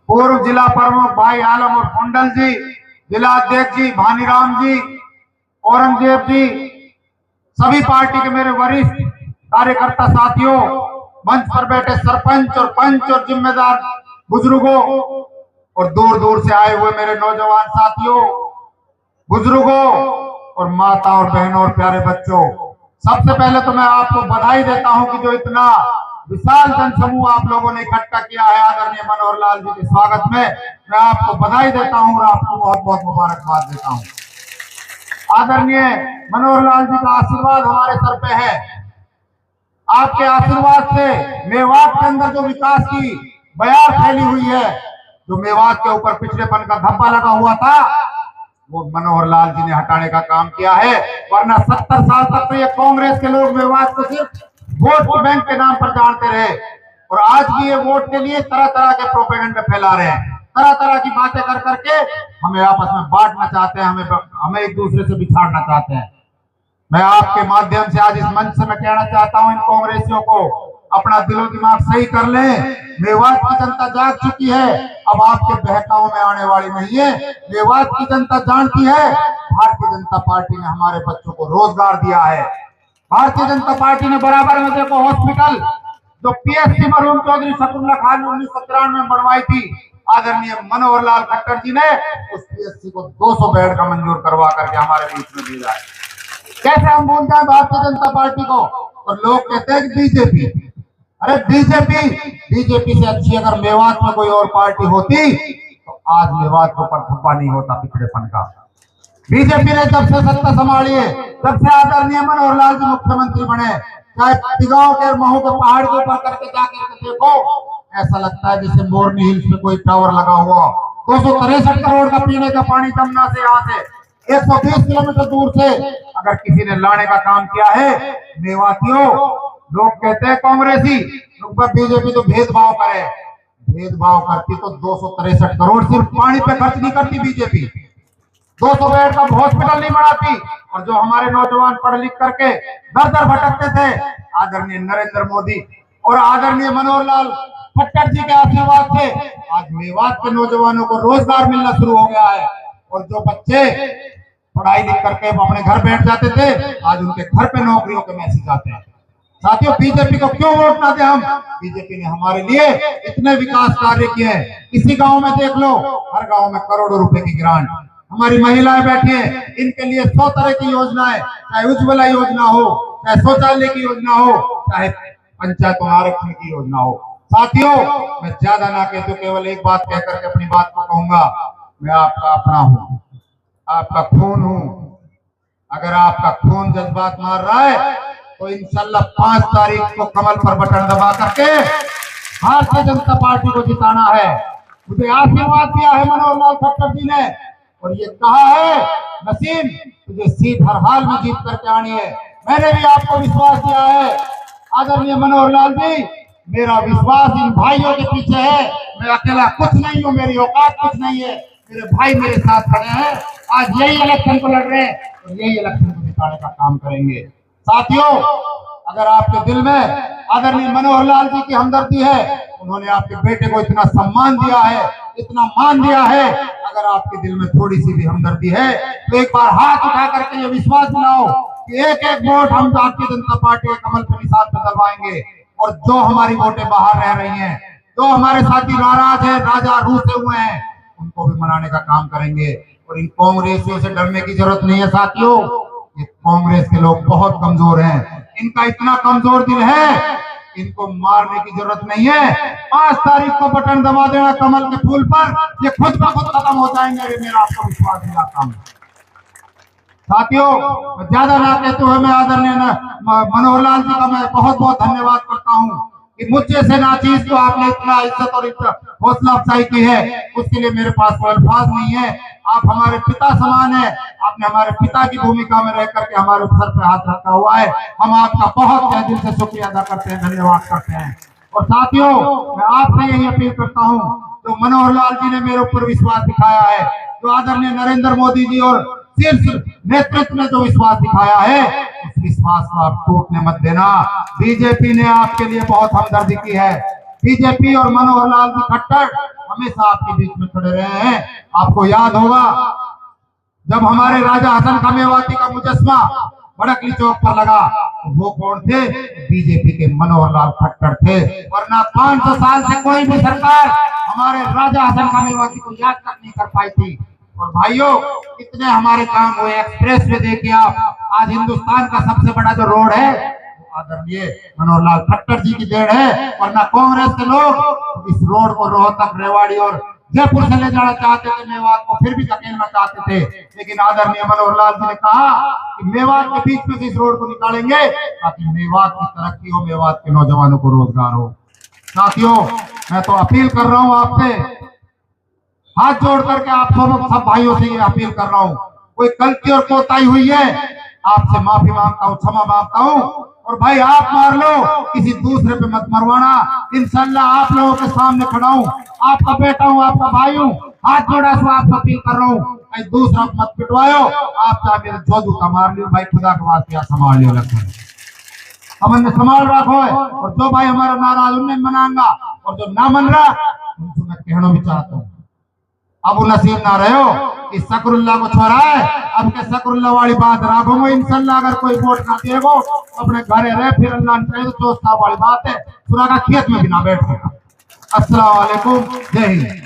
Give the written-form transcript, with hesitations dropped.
पूर्व जिला प्रमुख भाई आलम और कुंडल जी, जिला अध्यक्ष जी भानीराम जी, औरंगजेब जी, सभी पार्टी के मेरे वरिष्ठ कार्यकर्ता साथियों, मंच पर बैठे सरपंच और पंच और जिम्मेदार बुजुर्गों और दूर दूर से आए हुए मेरे नौजवान साथियों, बुजुर्गों और माता और बहनों और प्यारे बच्चों, सबसे पहले तो मैं आपको बधाई देता हूं कि जो इतना विशाल जनसमूह आप लोगों ने इकट्ठा किया है आदरणीय मनोहर लाल जी के स्वागत में, मैं आपको बधाई देता हूं और आपको बहुत बहुत मुबारकबाद देता हूं। आदरणीय मनोहर लाल जी का आशीर्वाद हमारे सर पे है। आपके आशीर्वाद से मेवात के अंदर जो विकास की बयार फैली हुई है, जो मेवात के ऊपर पिछड़ेपन का धब्बा लगा हुआ था, वो मनोहर लाल जी ने हटाने का काम किया है। वरना 70 साल तक तो ये कांग्रेस के लोग मेवात को सिर्फ वोट बैंक के नाम पर जानते रहे, और आज भी ये वोट के लिए तरह तरह के प्रोपेगेंडा फैला रहे हैं, तरह तरह की बातें कर करके हमें आपस में बांटना चाहते हैं, हमें एक दूसरे से बिछाड़ना चाहते हैं। मैं आपके माध्यम से आज इस मंच से मैं कहना चाहता हूं इन कांग्रेसियों को, अपना दिलो दिमाग सही कर लें। मेवात की जनता जाग चुकी है, अब आपके बहकाओं में आने वाली नहीं है। मेवात की जनता जानती है भारतीय जनता पार्टी ने हमारे बच्चों को रोजगार दिया है। भारतीय जनता पार्टी ने बराबर में देखो हॉस्पिटल जो पीएससी मरहूम चौधरी शकुल्ला खान ने 1993 में बनवाई थी, आदरणीय मनोहर लाल खट्टर जी ने उस पीएससी को 200 बेड का मंजूर करवा करके हमारे बीच में भेजा है। कैसे हम भूल जाए भारतीय जनता पार्टी को? और लोग कहते हैं कि बीजेपी, अरे बीजेपी से अच्छी अगर मेवात में कोई और पार्टी होती तो आज मेवात के ऊपर धब्बा नहीं होता पिछड़ेपन का। बीजेपी ने जब से सत्ता संभाली है, जब से आदरणीय मनोहर लाल जी मुख्यमंत्री बने, चाहे तिगांव के महू के पहाड़ के ऊपर करके जाकर देखो, ऐसा लगता है जैसे मोरनी हिल्स में कोई टावर लगा हुआ। 263 करोड़ का पीने का पानी जमुना से यहाँ से 120 किलोमीटर दूर से अगर किसी ने लाने का काम किया है। मेवातियों, लोग कहते हैं कांग्रेसी बीजेपी तो भेदभाव करे, भेदभाव करती तो 263 करोड़ सिर्फ पानी पे खर्च नहीं करती बीजेपी, 200 बेड का हॉस्पिटल नहीं बनाती। और जो हमारे नौजवान पढ़ लिख करके दर दर भटकते थे, आदरणीय नरेंद्र मोदी और आदरणीय मनोहर लाल खट्टर जी के आशीर्वाद से आज मेवात के नौजवानों को रोजगार मिलना शुरू हो गया है। और जो बच्चे पढ़ाई लिख करके अपने घर बैठ जाते थे, आज उनके घर पे नौकरियों के मैसेज आते हैं। साथियों, बीजेपी को क्यों वोट ना दें हम? बीजेपी ने हमारे लिए इतने विकास कार्य किए हैं। किसी गांव में देख लो, हर गांव में करोड़ों रुपए की ग्रांट। हमारी महिलाएं बैठी हैं, इनके लिए 100 तरह की योजनाएं, चाहे उज्ज्वला योजना हो, चाहे शौचालय की योजना हो, चाहे पंचायत आरक्षण की योजना हो। साथियों, मैं ज्यादा ना कहते केवल एक बात कहकर के अपनी बात को कहूंगा, मैं आपका अपना हूं, आपका खून हूं। अगर आपका खून जज्बात मार रहा है तो इंशाल्लाह 5 तारीख को कमल पर बटन दबा करके भारतीय जनता पार्टी को जिताना है। मुझे आशीर्वाद दिया है मनोहर लाल खट्टर जी ने, और ये कहा है नसीम तुझे सीट हर हाल में जीत करके आनी है। मैंने भी आपको विश्वास दिया है आदरणीय मनोहर लाल जी, मेरा विश्वास इन भाइयों के पीछे है। मैं अकेला कुछ नहीं हूँ, मेरी औकात कुछ नहीं है, मेरे भाई मेरे साथ खड़े हैं। आज यही इलेक्शन को लड़ रहे हैं और यही इलेक्शन को जिताने का काम करेंगे। साथियों, अगर आपके दिल में आदरणीय मनोहर लाल जी की हमदर्दी है, उन्होंने आपके बेटे को इतना सम्मान दिया है, इतना मान दिया है, अगर आपके दिल में थोड़ी सी भी हमदर्दी है तो एक बार हाथ उठा करके ये विश्वास दिलाओ कि एक एक वोट हम भारतीय जनता पार्टी के कमल के निशान पर दबाएंगे। और जो हमारी वोटें बाहर रह रही हैं, जो हमारे साथी नाराज है, राजा रूठे हुए हैं, उनको भी मनाने का काम करेंगे। और इन कांग्रेसियों से डरने की जरूरत नहीं है। साथियों, ये कांग्रेस के लोग बहुत कमजोर हैं, इनका इतना कमजोर दिल है, इनको मारने की जरूरत नहीं है। 5 तारीख को बटन दबा देना कमल के फूल पर, ये खुद ब खुद खत्म हो जाएंगे, मेरा आपको विश्वास दिलाता हूं। साथियों, ज्यादा ना कहते हुए मैं आदरणीय मनोहर लाल जी का मैं बहुत बहुत धन्यवाद करता हूं कि मुझे से नाचीज जो आपने इतना इज्जत और हौसला अफजाई की है, उसके लिए मेरे पास कोई अल्फाज नहीं है। आप हमारे पिता समान है, आपने हमारे पिता की भूमिका में रह करके हमारे सर पे हाथ रखा हुआ है। हम आपका बहुत तहे दिल से शुक्रिया अदा करते हैं, धन्यवाद करते हैं। और साथियों, मैं आपसे यही अपील करता हूं, जो मनोहर लाल जी ने मेरे ऊपर विश्वास दिखाया है, जो आदरणीय नरेंद्र मोदी जी और शीर्ष नेतृत्व ने जो विश्वास दिखाया है, उस विश्वास को आप टूटने मत देना। बीजेपी ने आपके लिए बहुत हमदर्दी की है। बीजेपी और मनोहर लाल जी खट्टर हमेशा आपके बीच में खड़े रहे हैं। आपको याद होगा जब हमारे राजा हसन का मेवाती का मुजस्मा बड़कली चौक पर लगा, तो वो कौन थे? बीजेपी के मनोहर लाल खट्टर थे। वरना 500 साल से कोई भी सरकार हमारे राजा हसन का मेवाती को याद तक नहीं कर पाई थी। और भाइयों, कितने हमारे काम हुए। एक्सप्रेस वे देखिए आप, आज हिंदुस्तान का सबसे बड़ा जो रोड है आदरणीय मनोहर लाल खट्टर जी की देन है। वरना कांग्रेस के लोग इस रोड को रोहतक, रेवाड़ी और जयपुर से ले जाना चाहते थे, मेवात को फिर भी धकेलना चाहते थे। लेकिन आदरणीय मनोहर लाल जी ने कहा कि मेवात के बीच में से इस रोड को निकालेंगे ताकि मेवात की तरक्की हो, मेवात के नौजवानों को रोजगार हो। साथियों, मैं तो अपील कर रहा हूं आपसे, हाथ जोड़ करके आप सब भाइयों से ये अपील कर रहा हूं, कोई गलती और कोताही हुई है आपसे माफी मांगता हूं, क्षमा मांगता हूं। और भाई आप मार लो, किसी दूसरे पे मत मरवाना। इंशाल्लाह आप लोगों के सामने खड़ा हूं, आपका बेटा हूं, आपका भाई हूं, हाथ जोड़ा से आपको अपील कर रहा हूं, भाई दूसरा मत पिटवायो। आप चाहे मेरे जोधू का मार लियो, भाई खुदा के वास्ते संभाल लियो, लगता हमने संभाल रखो है। और जो भाई हमारा नाराज उन्हें मनाऊंगा, और जो ना मन रहा उनको मैं कहना भी चाहता हूँ, अब वो नसीब ना रहे हो कि सकरुल्ला को छोड़ा है। अब के सकरुल्ला वाली बात राखो इंशाल्लाह, अगर कोई वोट ना देगो अपने घरे रहे, फिर अल्लाह ने चाहे तो दोस्ता वाली बात है, पूरा का खेत में भी ना बैठ सका। अस्सलाम वालेकुम, जय हिंद।